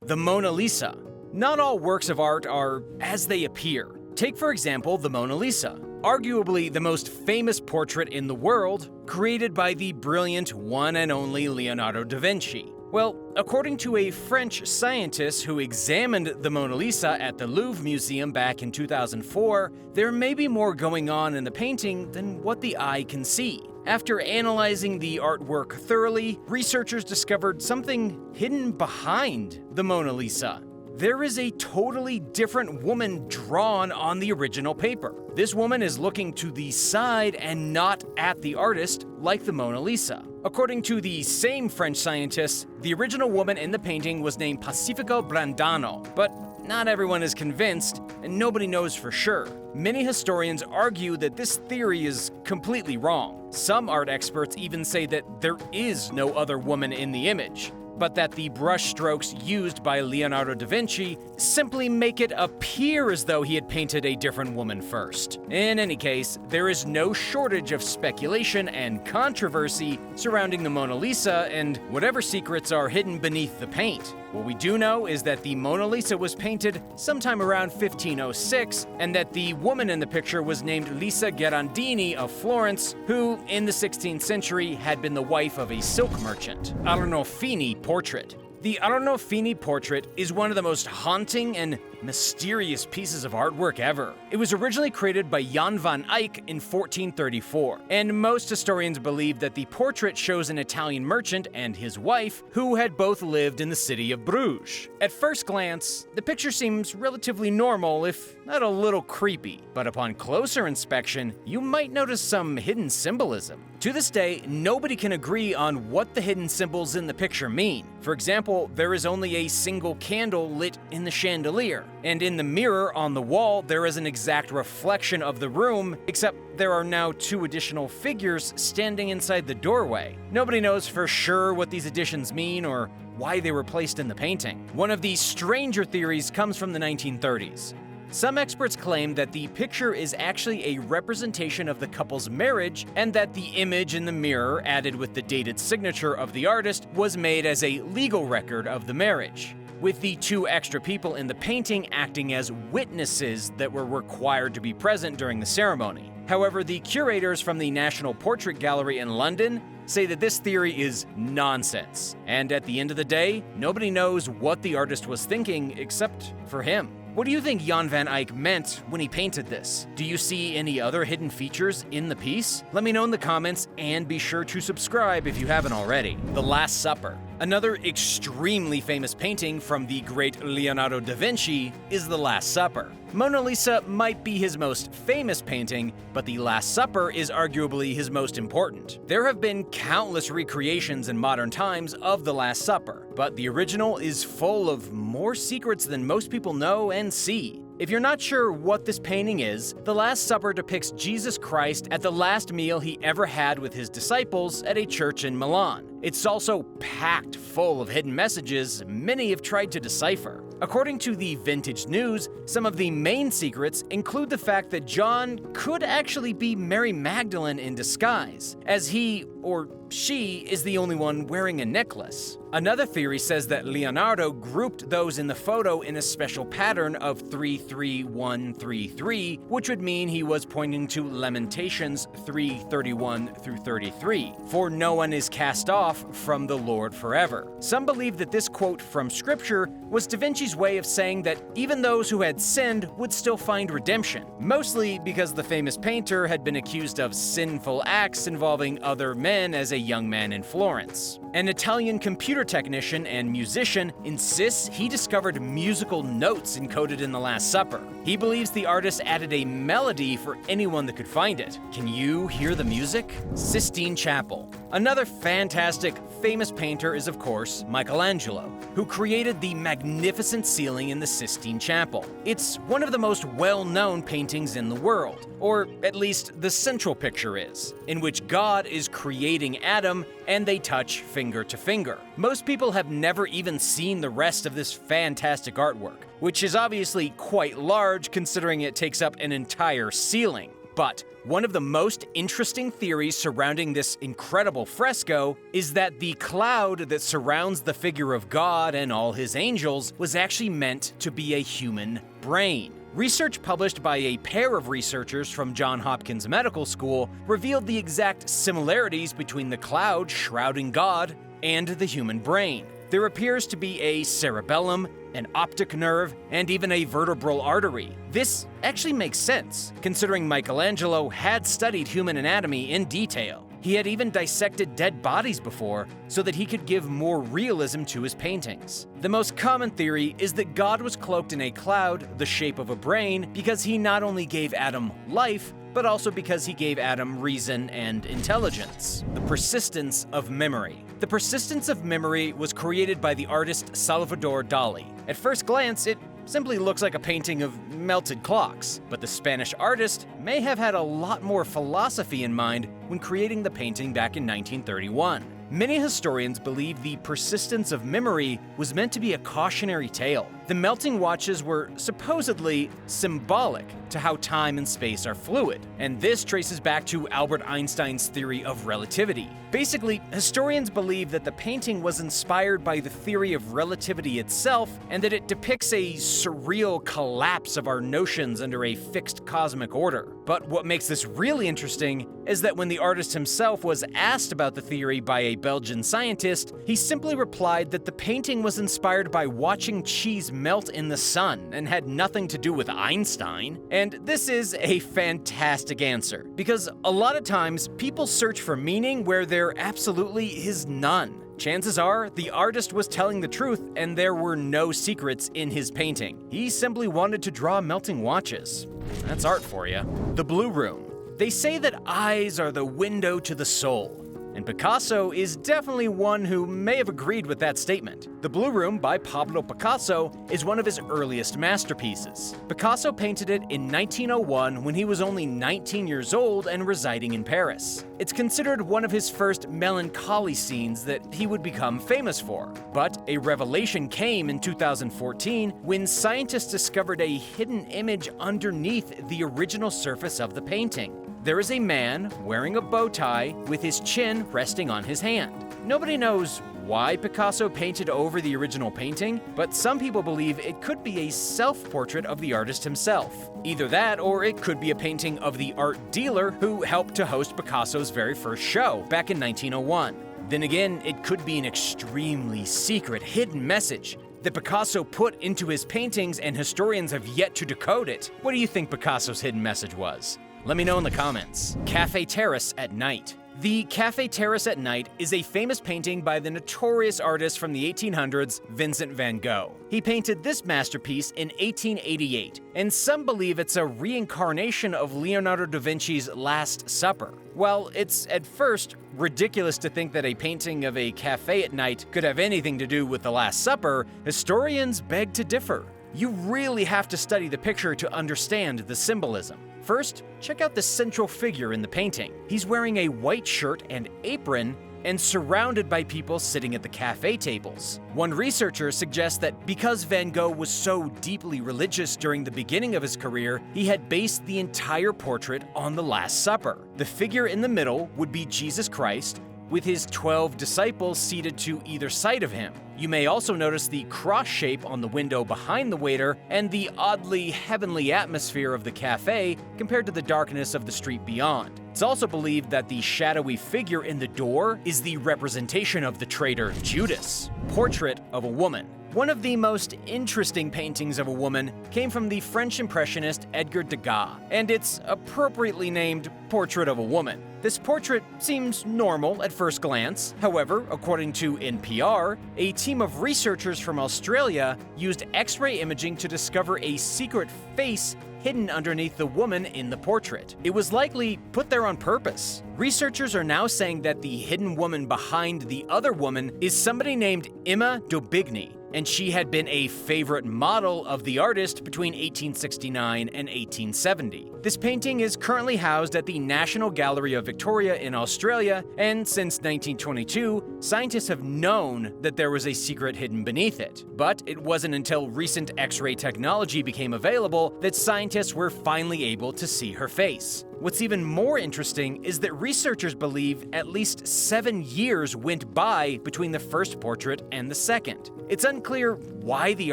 The Mona Lisa. Not all works of art are as they appear. Take, for example, the Mona Lisa, arguably the most famous portrait in the world, created by the brilliant one and only Leonardo da Vinci. Well, according to a French scientist who examined the Mona Lisa at the Louvre Museum back in 2004, there may be more going on in the painting than what the eye can see. After analyzing the artwork thoroughly, researchers discovered something hidden behind the Mona Lisa. There is a totally different woman drawn on the original paper. This woman is looking to the side and not at the artist, like the Mona Lisa. According to the same French scientists, the original woman in the painting was named Pacifico Brandano, but not everyone is convinced, and nobody knows for sure. Many historians argue that this theory is completely wrong. Some art experts even say that there is no other woman in the image, but that the brush strokes used by Leonardo da Vinci simply make it appear as though he had painted a different woman first. In any case, there is no shortage of speculation and controversy surrounding the Mona Lisa and whatever secrets are hidden beneath the paint. What we do know is that the Mona Lisa was painted sometime around 1506, and that the woman in the picture was named Lisa Gherardini of Florence, who, in the 16th century, had been the wife of a silk merchant. Arnolfini Portrait. The Arnolfini Portrait is one of the most haunting and mysterious pieces of artwork ever. It was originally created by Jan van Eyck in 1434, and most historians believe that the portrait shows an Italian merchant and his wife who had both lived in the city of Bruges. At first glance, the picture seems relatively normal, if not a little creepy, but upon closer inspection, you might notice some hidden symbolism. To this day, nobody can agree on what the hidden symbols in the picture mean. For example, there is only a single candle lit in the chandelier, and in the mirror on the wall, there is an exact reflection of the room, except there are now two additional figures standing inside the doorway. Nobody knows for sure what these additions mean or why they were placed in the painting. One of these stranger theories comes from the 1930s. Some experts claim that the picture is actually a representation of the couple's marriage, and that the image in the mirror, added with the dated signature of the artist, was made as a legal record of the marriage, with the two extra people in the painting acting as witnesses that were required to be present during the ceremony. However, the curators from the National Portrait Gallery in London say that this theory is nonsense, and at the end of the day, nobody knows what the artist was thinking except for him. What do you think Jan van Eyck meant when he painted this? Do you see any other hidden features in the piece? Let me know in the comments, and be sure to subscribe if you haven't already. The Last Supper. Another extremely famous painting from the great Leonardo da Vinci is The Last Supper. Mona Lisa might be his most famous painting, but The Last Supper is arguably his most important. There have been countless recreations in modern times of The Last Supper, but the original is full of more secrets than most people know and see. If you're not sure what this painting is, The Last Supper depicts Jesus Christ at the last meal he ever had with his disciples at a church in Milan. It's also packed full of hidden messages many have tried to decipher. According to the Vintage News, some of the main secrets include the fact that John could actually be Mary Magdalene in disguise, as he or she is the only one wearing a necklace. Another theory says that Leonardo grouped those in the photo in a special pattern of 3-3-1-3-3, which would mean he was pointing to Lamentations 3:31 through 33, for no one is cast off from the Lord forever. Some believe that this quote from scripture was Da Vinci's way of saying that even those who had sinned would still find redemption, mostly because the famous painter had been accused of sinful acts involving other men as a young man in Florence. An Italian computer technician and musician insists he discovered musical notes encoded in The Last Supper. He believes the artist added a melody for anyone that could find it. Can you hear the music? Sistine Chapel. Another fantastic, famous painter is, of course, Michelangelo, who created the magnificent ceiling in the Sistine Chapel. It's one of the most well-known paintings in the world, or at least the central picture is, in which God is creating Adam and they touch finger to finger. Most people have never even seen the rest of this fantastic artwork, which is obviously quite large considering it takes up an entire ceiling. But one of the most interesting theories surrounding this incredible fresco is that the cloud that surrounds the figure of God and all his angels was actually meant to be a human brain. Research published by a pair of researchers from Johns Hopkins Medical School revealed the exact similarities between the cloud shrouding God and the human brain. There appears to be a cerebellum, an optic nerve, and even a vertebral artery. This actually makes sense, considering Michelangelo had studied human anatomy in detail. He had even dissected dead bodies before so that he could give more realism to his paintings. The most common theory is that God was cloaked in a cloud the shape of a brain because he not only gave Adam life, but also because he gave Adam reason and intelligence. The persistence of memory. The persistence of memory was created by the artist Salvador Dali. At first glance, it simply looks like a painting of melted clocks, but the Spanish artist may have had a lot more philosophy in mind when creating the painting back in 1931. Many historians believe the persistence of memory was meant to be a cautionary tale. The melting watches were supposedly symbolic to how time and space are fluid, and this traces back to Albert Einstein's theory of relativity. Basically, historians believe that the painting was inspired by the theory of relativity itself, and that it depicts a surreal collapse of our notions under a fixed cosmic order. But what makes this really interesting is that when the artist himself was asked about the theory by a Belgian scientist, he simply replied that the painting was inspired by watching cheese melt in the sun and had nothing to do with Einstein. And this is a fantastic answer, because a lot of times people search for meaning where there absolutely is none. Chances are the artist was telling the truth and there were no secrets in his painting. He simply wanted to draw melting watches. That's art for you. The Blue Room. They say that eyes are the window to the soul, and Picasso is definitely one who may have agreed with that statement. The Blue Room by Pablo Picasso is one of his earliest masterpieces. Picasso painted it in 1901 when he was only 19 years old and residing in Paris. It's considered one of his first melancholy scenes that he would become famous for. But a revelation came in 2014 when scientists discovered a hidden image underneath the original surface of the painting. There is a man wearing a bow tie with his chin resting on his hand. Nobody knows why Picasso painted over the original painting, but some people believe it could be a self-portrait of the artist himself. Either that, or it could be a painting of the art dealer who helped to host Picasso's very first show back in 1901. Then again, it could be an extremely secret, hidden message that Picasso put into his paintings, and historians have yet to decode it. What do you think Picasso's hidden message was? Let me know in the comments. Café Terrace at Night. The Café Terrace at Night is a famous painting by the notorious artist from the 1800s, Vincent van Gogh. He painted this masterpiece in 1888, and some believe it's a reincarnation of Leonardo da Vinci's Last Supper. While it's at first ridiculous to think that a painting of a cafe at night could have anything to do with the Last Supper, historians beg to differ. You really have to study the picture to understand the symbolism. First, check out the central figure in the painting. He's wearing a white shirt and apron and surrounded by people sitting at the cafe tables. One researcher suggests that because Van Gogh was so deeply religious during the beginning of his career, he had based the entire portrait on the Last Supper. The figure in the middle would be Jesus Christ, with his 12 disciples seated to either side of him. You may also notice the cross shape on the window behind the waiter and the oddly heavenly atmosphere of the cafe compared to the darkness of the street beyond. It's also believed that the shadowy figure in the door is the representation of the traitor Judas. Portrait of a woman. One of the most interesting paintings of a woman came from the French impressionist Edgar Degas, and it's appropriately named Portrait of a Woman. This portrait seems normal at first glance. However, according to NPR, a team of researchers from Australia used X-ray imaging to discover a secret face hidden underneath the woman in the portrait. It was likely put there on purpose. Researchers are now saying that the hidden woman behind the other woman is somebody named Emma d'Aubigny, and she had been a favorite model of the artist between 1869 and 1870. This painting is currently housed at the National Gallery of Victoria in Australia, and since 1922, scientists have known that there was a secret hidden beneath it. But it wasn't until recent X-ray technology became available that scientists were finally able to see her face. What's even more interesting is that researchers believe at least 7 years went by between the first portrait and the second. It's unclear why the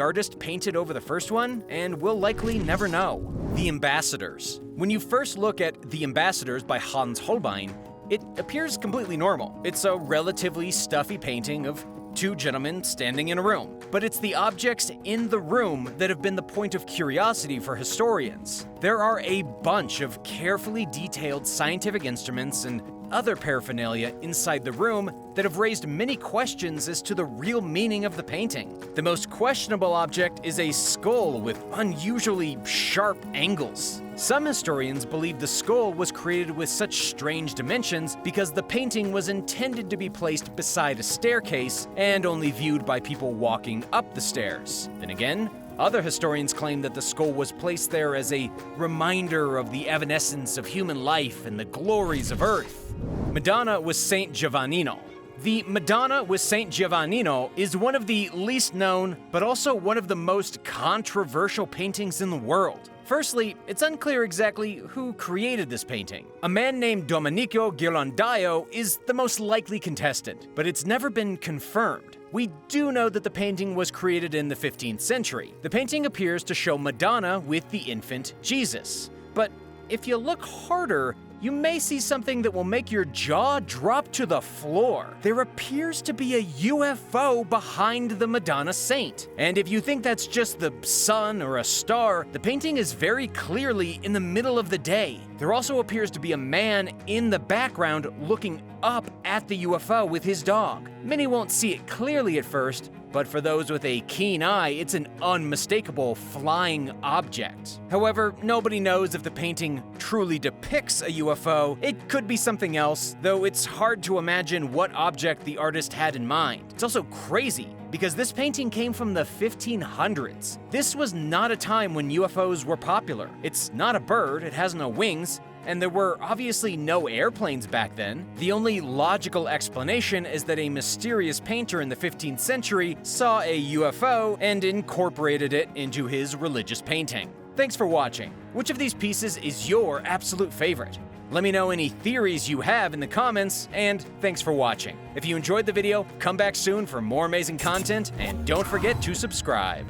artist painted over the first one, and we'll likely never know. The Ambassadors. When you first look at The Ambassadors by Hans Holbein, it appears completely normal. It's a relatively stuffy painting of two gentlemen standing in a room. But it's the objects in the room that have been the point of curiosity for historians. There are a bunch of carefully detailed scientific instruments and other paraphernalia inside the room that have raised many questions as to the real meaning of the painting. The most questionable object is a skull with unusually sharp angles. Some historians believe the skull was created with such strange dimensions because the painting was intended to be placed beside a staircase and only viewed by people walking up the stairs. Then again, other historians claim that the skull was placed there as a reminder of the evanescence of human life and the glories of earth. Madonna with Saint Giovannino. The Madonna with Saint Giovannino is one of the least known, but also one of the most controversial paintings in the world. Firstly, it's unclear exactly who created this painting. A man named Domenico Ghirlandaio is the most likely contestant, but it's never been confirmed. We do know that the painting was created in the 15th century. The painting appears to show Madonna with the infant Jesus. But if you look harder, you may see something that will make your jaw drop to the floor. There appears to be a UFO behind the Madonna saint. And if you think that's just the sun or a star, the painting is very clearly in the middle of the day. There also appears to be a man in the background looking up at the UFO with his dog. Many won't see it clearly at first, but for those with a keen eye, it's an unmistakable flying object. However, nobody knows if the painting truly depicts a UFO. It could be something else, though it's hard to imagine what object the artist had in mind. It's also crazy, because this painting came from the 1500s. This was not a time when UFOs were popular. It's not a bird, it has no wings, and there were obviously no airplanes back then. The only logical explanation is that a mysterious painter in the 15th century saw a UFO and incorporated it into his religious painting. Thanks for watching. Which of these pieces is your absolute favorite? Let me know any theories you have in the comments, and thanks for watching. If you enjoyed the video, come back soon for more amazing content, and don't forget to subscribe.